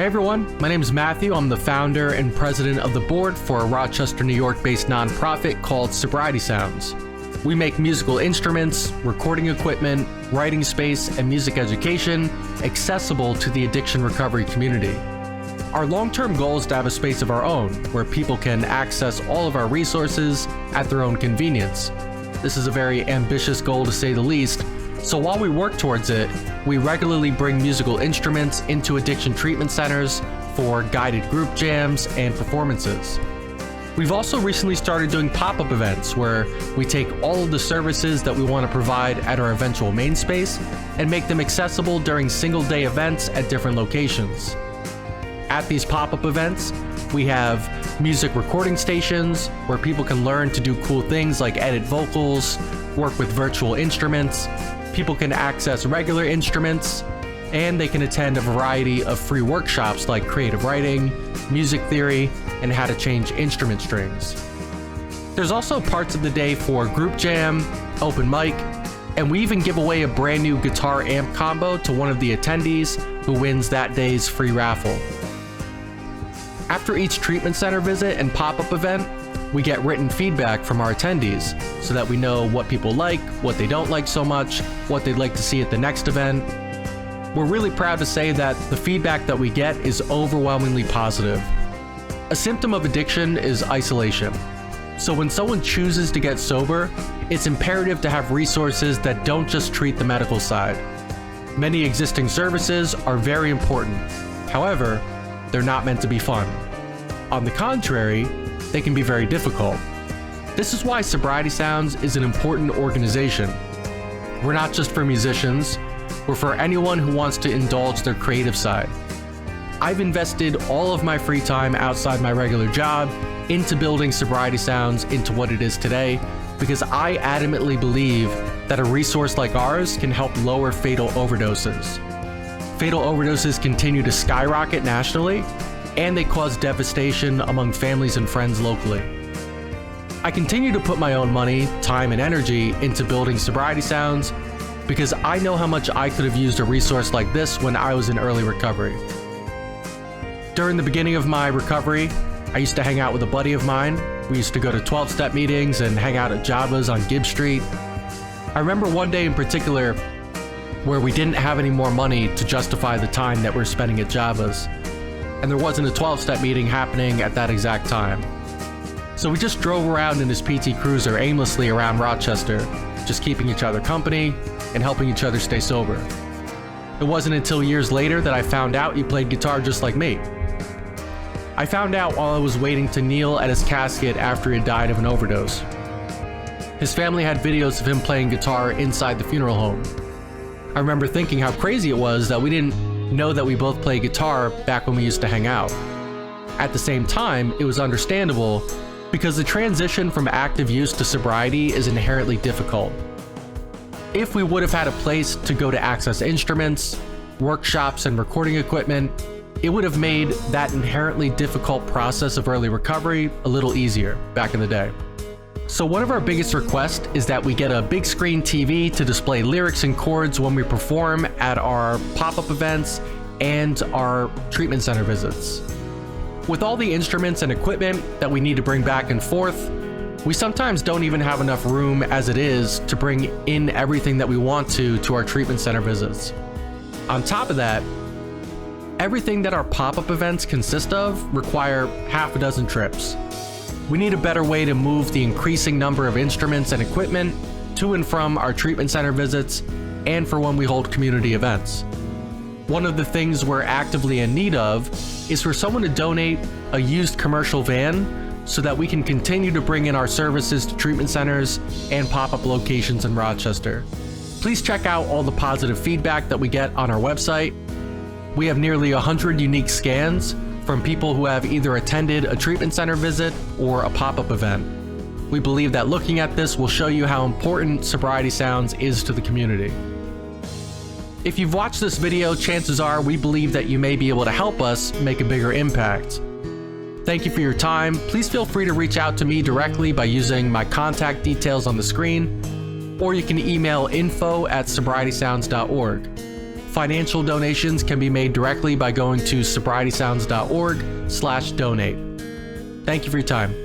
Hey everyone, my name is Matthew. I'm the founder and president of the board for a Rochester, New York-based nonprofit called Sobriety Sounds. We make musical instruments, recording equipment, writing space, and music education accessible to the addiction recovery community. Our long-term goal is to have a space of our own where people can access all of our resources at their own convenience. This is a very ambitious goal to say the least, so while we work towards it, we regularly bring musical instruments into addiction treatment centers for guided group jams and performances. We've also recently started doing pop-up events where we take all of the services that we want to provide at our eventual main space and make them accessible during single-day events at different locations. At these pop-up events, we have music recording stations where people can learn to do cool things like edit vocals, work with virtual instruments. People can access regular instruments, and they can attend a variety of free workshops like creative writing, music theory, and how to change instrument strings. There's also parts of the day for group jam, open mic, and we even give away a brand new guitar amp combo to one of the attendees who wins that day's free raffle. After each treatment center visit and pop-up event, we get written feedback from our attendees so that we know what people like, what they don't like so much, what they'd like to see at the next event. We're really proud to say that the feedback that we get is overwhelmingly positive. A symptom of addiction is isolation. So when someone chooses to get sober, it's imperative to have resources that don't just treat the medical side. Many existing services are very important. However, they're not meant to be fun. On the contrary, they can be very difficult. This is why Sobriety Sounds is an important organization. We're not just for musicians, we're for anyone who wants to indulge their creative side. I've invested all of my free time outside my regular job into building Sobriety Sounds into what it is today because I adamantly believe that a resource like ours can help lower fatal overdoses. Fatal overdoses continue to skyrocket nationally, and they cause devastation among families and friends locally. I continue to put my own money, time, and energy into building Sobriety Sounds because I know how much I could have used a resource like this when I was in early recovery. During the beginning of my recovery, I used to hang out with a buddy of mine. We used to go to 12-step meetings and hang out at Java's on Gibb Street. I remember one day in particular where we didn't have any more money to justify the time that we're spending at Java's. And there wasn't a 12-step meeting happening at that exact time. So we just drove around in this PT Cruiser aimlessly around Rochester, just keeping each other company and helping each other stay sober. It wasn't until years later that I found out he played guitar just like me. I found out while I was waiting to kneel at his casket after he had died of an overdose. His family had videos of him playing guitar inside the funeral home. I remember thinking how crazy it was that we didn't know that we both played guitar back when we used to hang out. At the same time, it was understandable because the transition from active use to sobriety is inherently difficult. If we would have had a place to go to access instruments, workshops, and recording equipment, it would have made that inherently difficult process of early recovery a little easier back in the day. So one of our biggest requests is that we get a big screen TV to display lyrics and chords when we perform at our pop-up events and our treatment center visits. With all the instruments and equipment that we need to bring back and forth, we sometimes don't even have enough room as it is to bring in everything that we want to our treatment center visits. On top of that, everything that our pop-up events consist of require half a dozen trips. We need a better way to move the increasing number of instruments and equipment to and from our treatment center visits and for when we hold community events. One of the things we're actively in need of is for someone to donate a used commercial van so that we can continue to bring in our services to treatment centers and pop-up locations in Rochester. Please check out all the positive feedback that we get on our website. We have nearly 100 unique scans from people who have either attended a treatment center visit or a pop-up event. We believe that looking at this will show you how important Sobriety Sounds is to the community. If you've watched this video, chances are we believe that you may be able to help us make a bigger impact. Thank you for your time. Please feel free to reach out to me directly by using my contact details on the screen, or you can email info@sobrietysounds.org. Financial donations can be made directly by going to sobrietysounds.org/donate. Thank you for your time.